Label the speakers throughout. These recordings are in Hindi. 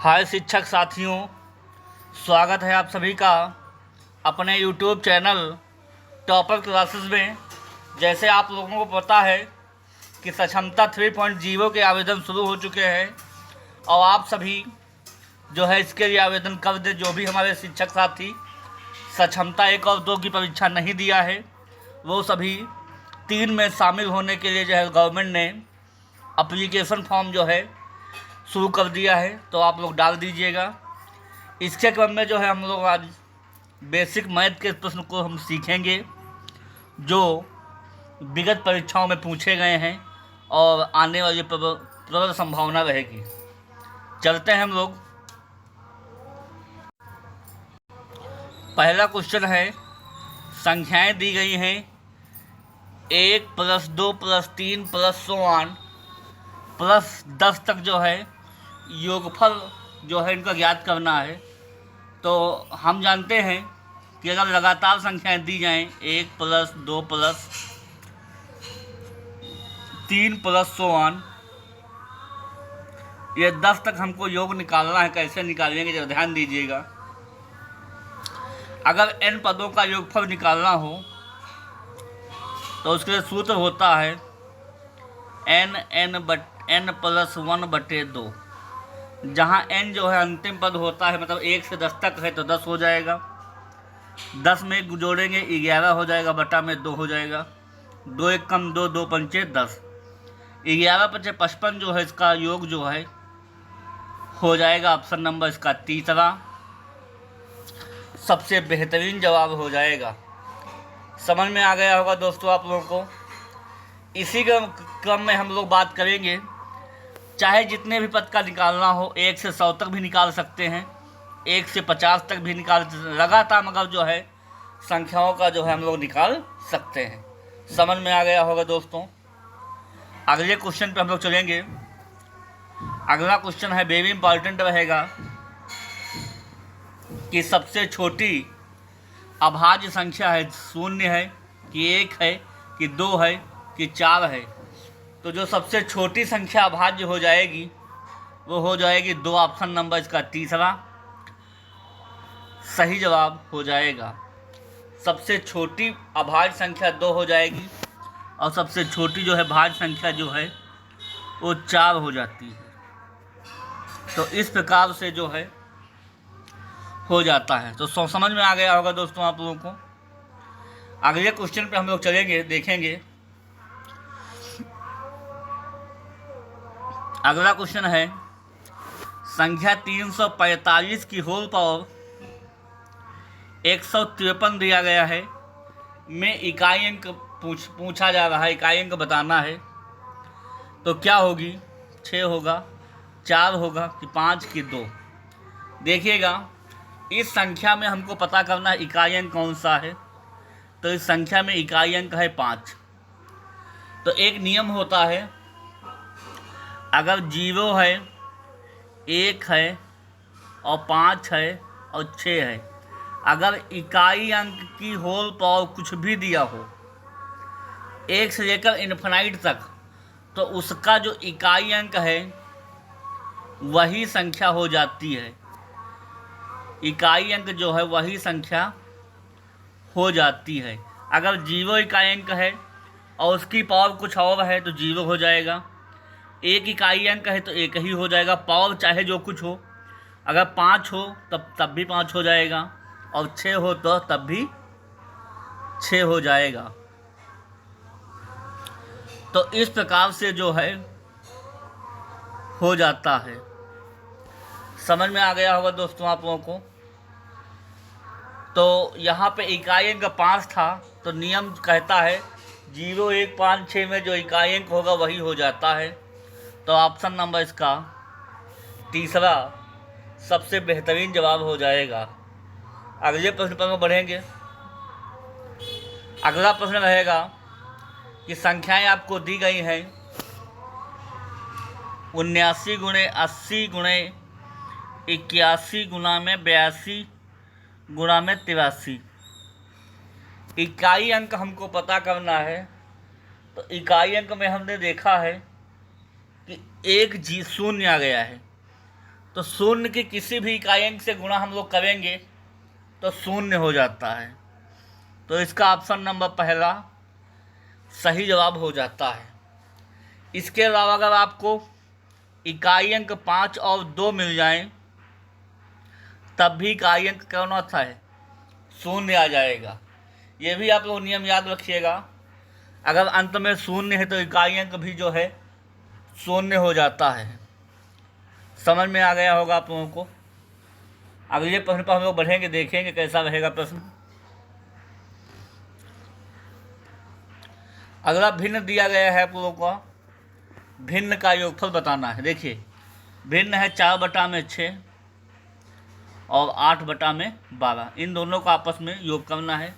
Speaker 1: हाय शिक्षक साथियों, स्वागत है आप सभी का अपने यूट्यूब चैनल टॉपर क्लासेस में। जैसे आप लोगों को पता है कि सक्षमता 3.0 के आवेदन शुरू हो चुके हैं और आप सभी जो है इसके लिए आवेदन कर दे। जो भी हमारे शिक्षक साथी सक्षमता 1 और 2 की परीक्षा नहीं दिया है वो सभी 3 में शामिल होने के लिए जो है गवर्नमेंट ने एप्लीकेशन फॉर्म जो है शुरू कर दिया है, तो आप लोग डाल दीजिएगा। इसके क्रम में जो है हम लोग आज बेसिक मैथ के प्रश्न को हम सीखेंगे जो विगत परीक्षाओं में पूछे गए हैं और आने वाली प्रबल संभावना रहेगी। चलते हैं हम लोग। पहला क्वेश्चन है, संख्याएं दी गई हैं 1 + 2 + 3 + 10 तक जो है योगफल जो है इनका ज्ञात करना है। तो हम जानते हैं कि अगर लगातार संख्याएं दी जाएं 1 + 2 + 3 + ये 10 तक हमको योग निकालना है। कैसे निकालेंगे जरा ध्यान दीजिएगा। अगर n पदों का योगफल निकालना हो तो उसके लिए सूत्र होता है n + 1/2। जहाँ n जो है अंतिम पद होता है, मतलब 1 से 10 तक है तो 10 हो जाएगा। 10 में जोड़ेंगे 11 हो जाएगा, बटा में 2 हो जाएगा। 2 1 कम 2, 2 पंचे 10। 11 × 55 जो है इसका योग जो है हो जाएगा ऑप्शन नंबर इसका तीसरा सबसे बेहतरीन जवाब हो जाएगा। समझ में आ गया होगा दोस्तों आप लोगों को। इसी क्रम में हम लोग बात करेंगे, चाहे जितने भी पद का निकालना हो, 1 से 100 तक भी निकाल सकते हैं, 1 से 50 तक भी निकाल, लगातार मगर जो है संख्याओं का जो है हम लोग निकाल सकते हैं। समझ में आ गया होगा दोस्तों। अगले क्वेश्चन पे हम लोग चलेंगे। अगला क्वेश्चन है, वेरी इंपॉर्टेंट रहेगा कि सबसे छोटी अभाज्य संख्या है 0 है कि 1 है कि 2 है कि 4 है। तो जो सबसे छोटी संख्या अभाज्य हो जाएगी वो हो जाएगी 2। ऑप्शन नंबर इसका तीसरा सही जवाब हो जाएगा। सबसे छोटी अभाज्य संख्या 2 हो जाएगी और सबसे छोटी जो है भाज्य संख्या जो है वो 4 हो जाती है। तो इस प्रकार से जो है हो जाता है। तो समझ में आ गया होगा दोस्तों आप लोगों को। अगले क्वेश्चन पे हम लोग चलेंगे, देखेंगे। अगला क्वेश्चन है, संख्या 345 की होल पावर 153 दिया गया है में इकाई अंक पूछा जा रहा है। इकाई अंक बताना है। तो क्या होगी? 6 होगा, 4 होगा कि 5 कि 2? देखिएगा, इस संख्या में हमको पता करना है इकाई अंक कौन सा है। तो इस संख्या में इकाई अंक है 5। तो एक नियम होता है, अगर 0 है, 1 है और 5 है और 6 है, अगर इकाई अंक की होल पावर कुछ भी दिया हो 1 से लेकर इन्फिनाइट तक, तो उसका जो इकाई अंक है वही संख्या हो जाती है। इकाई अंक जो है वही संख्या हो जाती है। अगर 0 इकाई अंक है और उसकी पावर कुछ और है तो 0 हो जाएगा। 1 इकाई अंक है तो 1 ही हो जाएगा, पावर चाहे जो कुछ हो। अगर 5 हो तब भी 5 हो जाएगा और 6 हो तो तब भी 6 हो जाएगा। तो इस प्रकार से जो है हो जाता है। समझ में आ गया होगा दोस्तों आप लोगों को। तो यहाँ पे इकाई अंक 5 था तो नियम कहता है 0 1 5 6 में जो इकाई अंक होगा वही हो जाता है। तो ऑप्शन नंबर इसका तीसरा सबसे बेहतरीन जवाब हो जाएगा। अगले प्रश्न पर हम बढ़ेंगे। अगला प्रश्न रहेगा कि संख्याएं आपको दी गई हैं 79 × 80 × 81 × 82 × 83। इकाई अंक हमको पता करना है। तो इकाई अंक में हमने देखा है कि 1 0 आ गया है तो शून्य की किसी भी इकाई अंक से गुणा हम लोग करेंगे तो शून्य हो जाता है। तो इसका ऑप्शन नंबर पहला सही जवाब हो जाता है। इसके अलावा अगर आपको इकाई अंक 5 और 2 मिल जाएं तब भी इकाई अंक कौन सा है, शून्य आ जाएगा। ये भी आप लोग नियम याद रखिएगा, अगर अंत में शून्य है तो इकाई अंक भी जो है शून्य हो जाता है। समझ में आ गया होगा आप लोगों को। अगले प्रश्न पर हम लोग बढ़ेंगे, देखेंगे कैसा रहेगा प्रश्न। अगला भिन्न दिया गया है आप लोगों को, भिन्न का योगफल बताना है। देखिए भिन्न है 4/6 और 8/12, इन दोनों को आपस में योग करना है।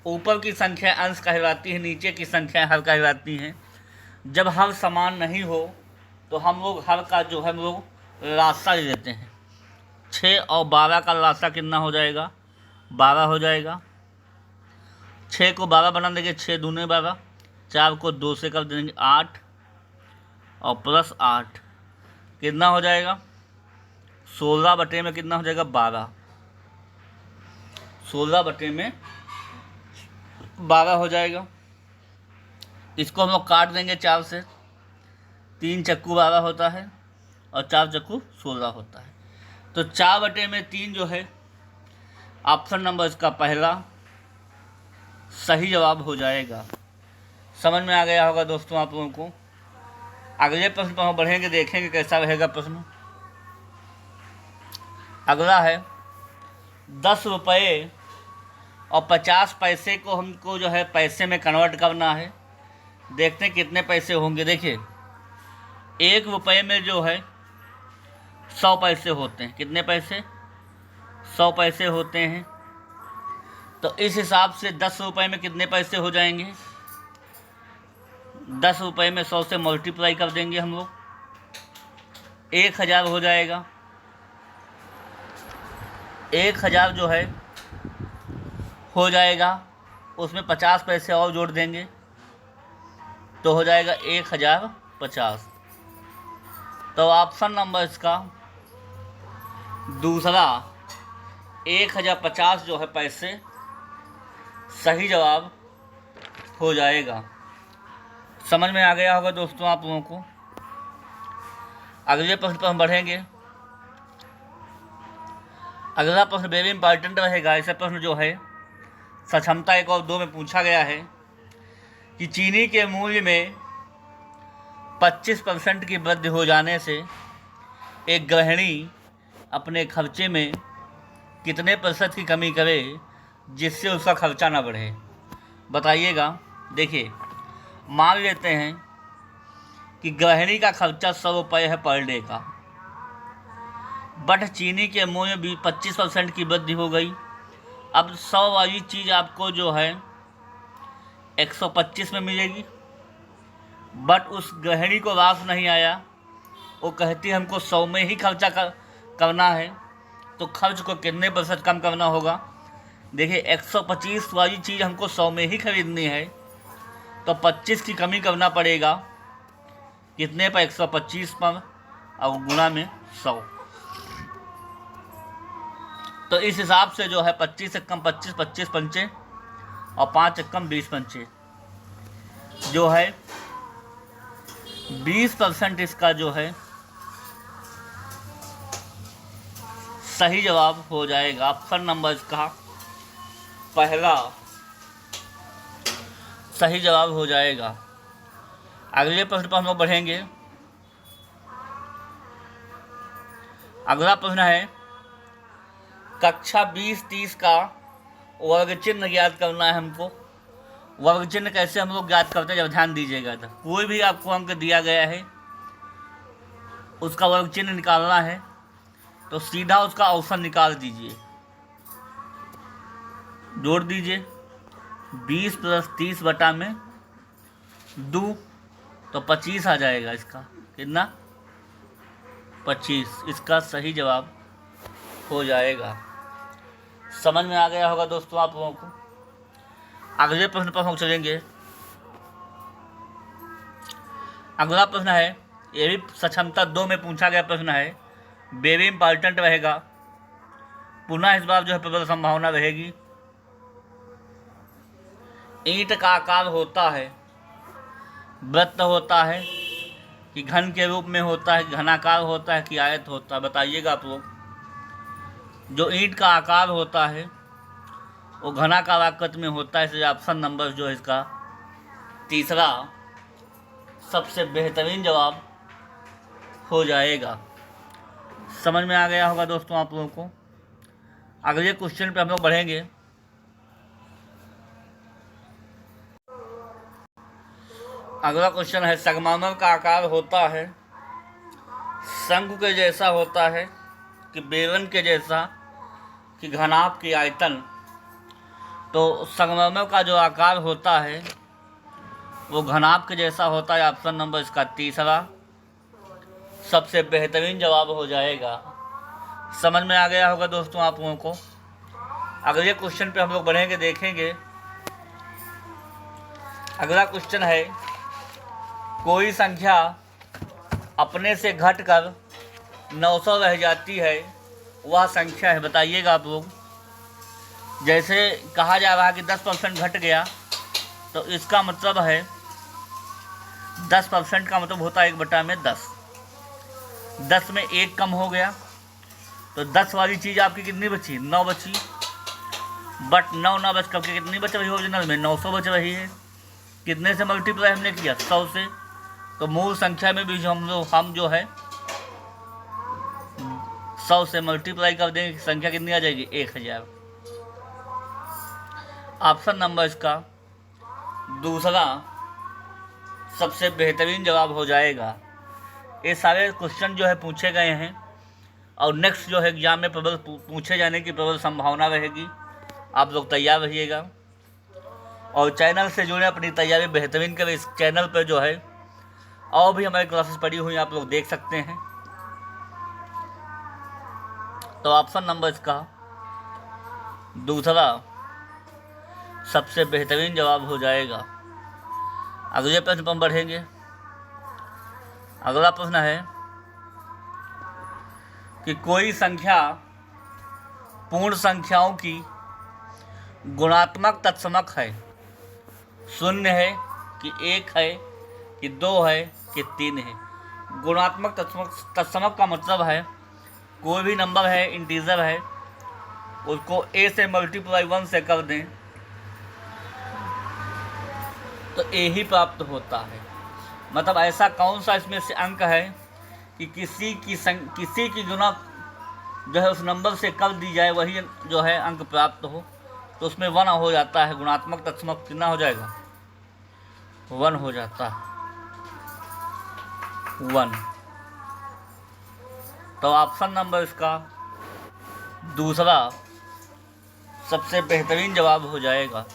Speaker 1: ऊपर की संख्या अंश कहलाती है, नीचे की संख्या हर कहलाती है। जब हर समान नहीं हो तो हम लोग हर का जो है हम लोग रास्ता ले लेते हैं। 6 और 12 का रास्ता कितना हो जाएगा, 12 हो जाएगा। 6 को 12 बना देंगे, 6 दूने 12, 4 को 2 से कर देंगे 8 और प्लस 8 कितना हो जाएगा, 16 बटे में कितना हो जाएगा 12, 16 बटे में 12 हो जाएगा। इसको हम लोग काट देंगे 4 से, 3 चक्कू 12 होता है और 4 चक्कू 16 होता है। तो 4/3 जो है ऑप्शन नंबर इसका पहला सही जवाब हो जाएगा। समझ में आ गया होगा दोस्तों आप लोगों को। अगले प्रश्न पर हम बढ़ेंगे, देखेंगे कैसा रहेगा प्रश्न। अगला है 10 रुपये और 50 पैसे को हमको जो है पैसे में कन्वर्ट करना है। देखते हैं कितने पैसे होंगे। देखिए 1 रुपये में जो है 100 पैसे होते हैं। कितने पैसे, 100 पैसे होते हैं। तो इस हिसाब से 10 रुपये में कितने पैसे हो जाएंगे, 10 रुपये में 100 से मल्टीप्लाई कर देंगे हम लोग, 1000 हो जाएगा। 1000 जो है हो जाएगा, उसमें 50 पैसे और जोड़ देंगे तो हो जाएगा 1050। तो ऑप्शन नंबर इसका दूसरा 1050 जो है पैसे सही जवाब हो जाएगा। समझ में आ गया होगा दोस्तों आप लोगों को। अगले प्रश्न पर हम बढ़ेंगे। अगला प्रश्न वेरी इंपॉर्टेंट रहेगा। ऐसा प्रश्न जो है सक्षमता 1 और 2 में पूछा गया है कि चीनी के मूल्य में 25% की वृद्धि हो जाने से एक गृहिणी अपने खर्चे में कितने प्रतिशत की कमी करे जिससे उसका खर्चा ना बढ़े, बताइएगा। देखिए मान लेते हैं कि गृहिणी का खर्चा 100 रुपये है पर डे का, बट चीनी के मूल्य में भी 25% की वृद्धि हो गई। अब 100 वाली चीज़ आपको जो है 125 में मिलेगी, बट उस गृहिणी को रास नहीं आया। वो कहती है हमको 100 में ही खर्चा करना है, तो खर्च को कितने प्रतिशत कम करना होगा। देखिए 125 वाली चीज़ हमको 100 में ही खरीदनी है, तो 25 की कमी करना पड़ेगा। कितने पर, 125 पर और गुणा में 100। तो इस हिसाब से जो है 25 से कम 25, 25 पंचे और 5 से कम 20 पंचे, जो है 20% इसका जो है सही जवाब हो जाएगा। ऑप्शन नंबर इसका पहला सही जवाब हो जाएगा। अगले प्रश्न पर हम लोग बढ़ेंगे। अगला प्रश्न है कक्षा 20-30 का वर्ग चिन्ह ज्ञात करना है हमको। वर्ग चिन्ह कैसे हम लोग ज्ञात करते हैं, जब ध्यान दीजिएगा तो कोई भी आपको अंक दिया गया है उसका वर्ग चिन्ह निकालना है, तो सीधा उसका औसत निकाल दीजिए, जोड़ दीजिए 20 + 30 बटा में 2, तो 25 आ जाएगा। इसका कितना, 25 इसका सही जवाब हो जाएगा। समझ में आ गया होगा दोस्तों आप लोगों को। अगले प्रश्न पर हम चलेंगे। अगला प्रश्न है, ये भी सक्षमता 2 में पूछा गया प्रश्न है। वेरी इंपॉर्टेंट रहेगा। पुनः इस बार जो है प्रबल संभावना रहेगी। ईंट का आकार होता है, वृत्त होता है कि घन के रूप में होता है, घनाकार होता है कि आयत होता है, बताइएगा आप लोग। जो ईंट का आकार होता है वो घनाकार आकृति में होता है, इसलिए ऑप्शन नंबर जो है इसका तीसरा सबसे बेहतरीन जवाब हो जाएगा। समझ में आ गया होगा दोस्तों आप लोगों को। अगले क्वेश्चन पे हम लोग बढ़ेंगे। अगला क्वेश्चन है, संगमरमर का आकार होता है शंकु के जैसा होता है कि बेलन के जैसा कि घनाभ की आयतन। तो संगमरमर का जो आकार होता है वो घनाभ के जैसा होता है। ऑप्शन नंबर इसका तीसरा सबसे बेहतरीन जवाब हो जाएगा। समझ में आ गया होगा दोस्तों आप लोगों को। अगले क्वेश्चन पे हम लोग बढ़ेंगे, देखेंगे। अगला क्वेश्चन है, कोई संख्या अपने से घटकर 900 रह जाती है, वह संख्या है, बताइएगा आप लोग। जैसे कहा जा रहा है कि 10% घट गया, तो इसका मतलब है 10% का मतलब होता है 1/10। 10 में 1 कम हो गया तो 10 वाली चीज़ आपकी कितनी बची? 9 बची। बट 9 ना बच करके कितनी बच रही है ओरिजिनल में? 900 बच रही है। कितने से मल्टीप्लाई हमने किया? 100 से। तो मूल संख्या में भी जो हम जो है 100 से मल्टीप्लाई कर देंगे, संख्या कितनी आ जाएगी? 1000। ऑप्शन नंबर इसका दूसरा सबसे बेहतरीन जवाब हो जाएगा। ये सारे क्वेश्चन जो है पूछे गए हैं और नेक्स्ट जो है एग्जाम में प्रबल पूछे जाने की प्रबल संभावना रहेगी। आप लोग तैयार रहिएगा और चैनल से जुड़े, अपनी तैयारी बेहतरीन करें। इस चैनल पर जो है और भी हमारी क्लासेस पड़ी हुई आप लोग देख सकते हैं। तो ऑप्शन नंबर इसका दूसरा सबसे बेहतरीन जवाब हो जाएगा। अगले प्रश्न पर हम बढ़ेंगे। अगला प्रश्न है कि कोई संख्या पूर्ण संख्याओं की गुणात्मक तत्समक है। 0 है कि 1 है कि 2 है कि 3 है। गुणात्मक तत्समक का मतलब है कोई भी नंबर है, इंटीजर है, उसको a से मल्टीप्लाई 1 से कर दें तो a ही प्राप्त होता है। मतलब ऐसा कौन सा इसमें से अंक है कि किसी की गुना जो है उस नंबर से कर दी जाए, वही जो है अंक प्राप्त हो, तो उसमें 1 हो जाता है। गुणात्मक तत्समक कितना हो जाएगा? 1 हो जाता है, 1। तो ऑप्शन नंबर इसका दूसरा सबसे बेहतरीन जवाब हो जाएगा।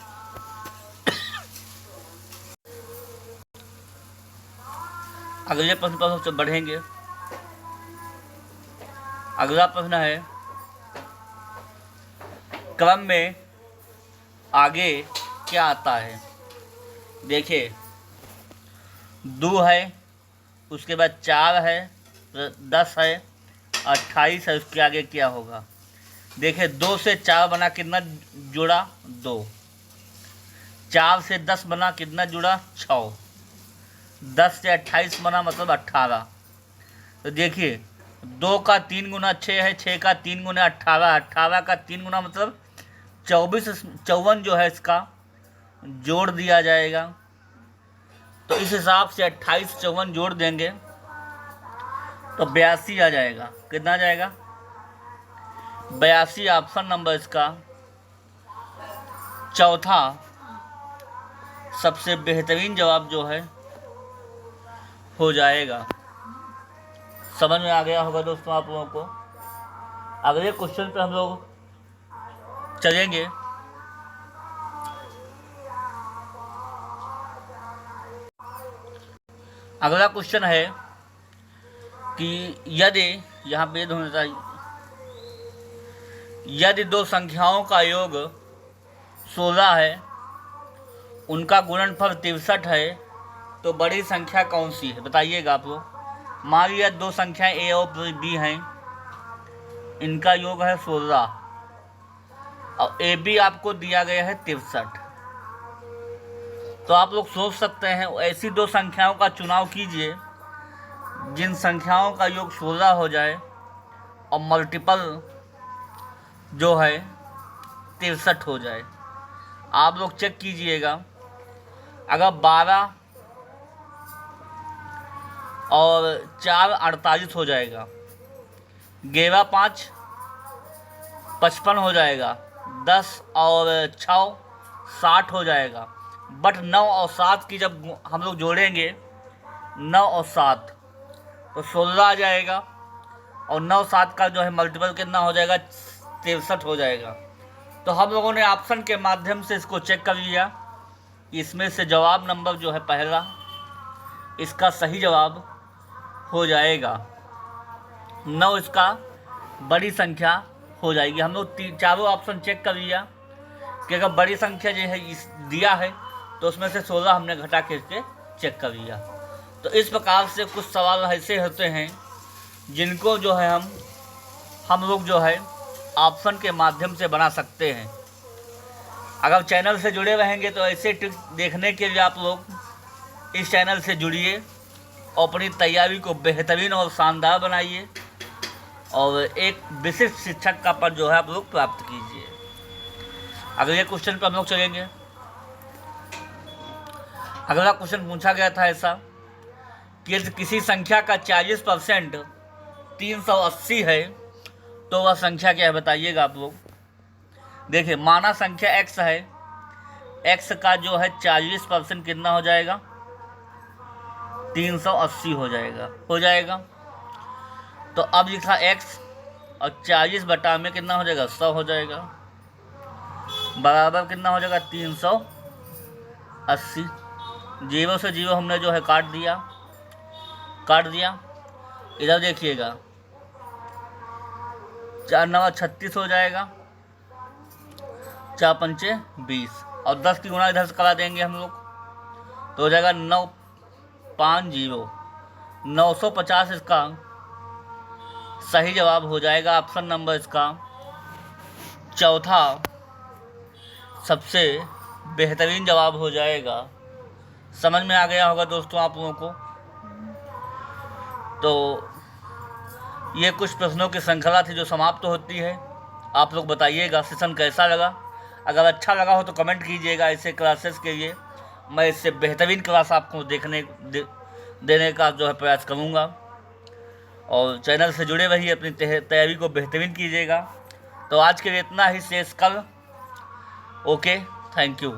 Speaker 1: अगले प्रश्न पर हम बढ़ेंगे। अगला प्रश्न है, क्रम में आगे क्या आता है? देखिए, 2 है, उसके बाद 4 है, 10 है, 28 है, उसके आगे क्या होगा? देखिए, 2 से 4 बना, कितना जुड़ा? 2। 4 से 10 बना, कितना जुड़ा? 6। 10 से 28 बना मतलब 18। तो देखिए, 2 का 3 गुना 6 है, 6 का 3 गुना 18, 18 का 3 गुना मतलब 54 जो है इसका जोड़ दिया जाएगा। तो इस हिसाब से 28 54 जोड़ देंगे तो 82 आ जाएगा। कितना आ जाएगा? 82। ऑप्शन नंबर इसका चौथा सबसे बेहतरीन जवाब जो है हो जाएगा। समझ में आ गया होगा दोस्तों आप लोगों को। अगले क्वेश्चन पे हम लोग चलेंगे। अगला क्वेश्चन है कि यदि यहाँ पे होना चाहिए, यदि 2 संख्याओं का योग 16 है, उनका गुणनफल 63 है, तो बड़ी संख्या कौन सी है? बताइएगा आप लोग। मान लिया 2 संख्याएं a और b हैं, इनका योग है 16 और ए बी आपको दिया गया है 63। तो आप लोग सोच सकते हैं ऐसी दो संख्याओं का चुनाव कीजिए जिन संख्याओं का योग 16 हो जाए और मल्टीपल जो है 63 हो जाए। आप लोग चेक कीजिएगा, अगर 12 और 4 48 हो जाएगा, 11 5 55 हो जाएगा, 10 और 6 60 हो जाएगा। बट 9 और 7 की जब हम लोग जोड़ेंगे 9 और 7 तो 16 आ जाएगा और 9 7 का जो है मल्टीपल कितना हो जाएगा 63 हो जाएगा। तो हम लोगों ने ऑप्शन के माध्यम से इसको चेक कर लिया। इसमें से जवाब नंबर जो है पहला इसका सही जवाब हो जाएगा। 9 इसका बड़ी संख्या हो जाएगी। हम लोग चारों ऑप्शन चेक कर लिया कि अगर बड़ी संख्या जो है इस दिया है तो उसमें से 16 हमने घटा के चेक कर लिया। तो इस प्रकार से कुछ सवाल ऐसे होते हैं जिनको जो है हम लोग जो है ऑप्शन के माध्यम से बना सकते हैं। अगर चैनल से जुड़े रहेंगे तो ऐसे ट्रिक देखने के लिए आप लोग इस चैनल से जुड़िए और अपनी तैयारी को बेहतरीन और शानदार बनाइए और एक विशिष्ट शिक्षक का पद जो है आप लोग प्राप्त कीजिए। अगले क्वेश्चन पर हम लोग चलेंगे। अगला क्वेश्चन पूछा गया था ऐसा कि किसी संख्या का 40% 380 है तो वह संख्या क्या है, बताइएगा आप लोग। देखिए, माना संख्या x है, x का जो है 40% कितना हो जाएगा 380 हो जाएगा। तो अब लिखा x और 40 बटा में कितना हो जाएगा 100 हो जाएगा, बराबर कितना हो जाएगा 380। 0 से 0 हमने जो है काट दिया। इधर देखिएगा 4 9 36 हो जाएगा, 4 पंचे 20 और 10 की गुणा इधर से करा देंगे हम लोग तो हो जाएगा 950। 950 इसका सही जवाब हो जाएगा। ऑप्शन नंबर इसका चौथा सबसे बेहतरीन जवाब हो जाएगा। समझ में आ गया होगा दोस्तों आप लोगों को। तो ये कुछ प्रश्नों की श्रृंखला थी जो समाप्त होती है। आप लोग बताइएगा सेशन कैसा लगा। अगर अच्छा लगा हो तो कमेंट कीजिएगा। ऐसे क्लासेस के लिए मैं इससे बेहतरीन क्लास आपको देने का जो है प्रयास करूँगा। और चैनल से जुड़े रहिए, अपनी तैयारी को बेहतरीन कीजिएगा। तो आज के लिए इतना ही, शेष कल। Okay, thank you.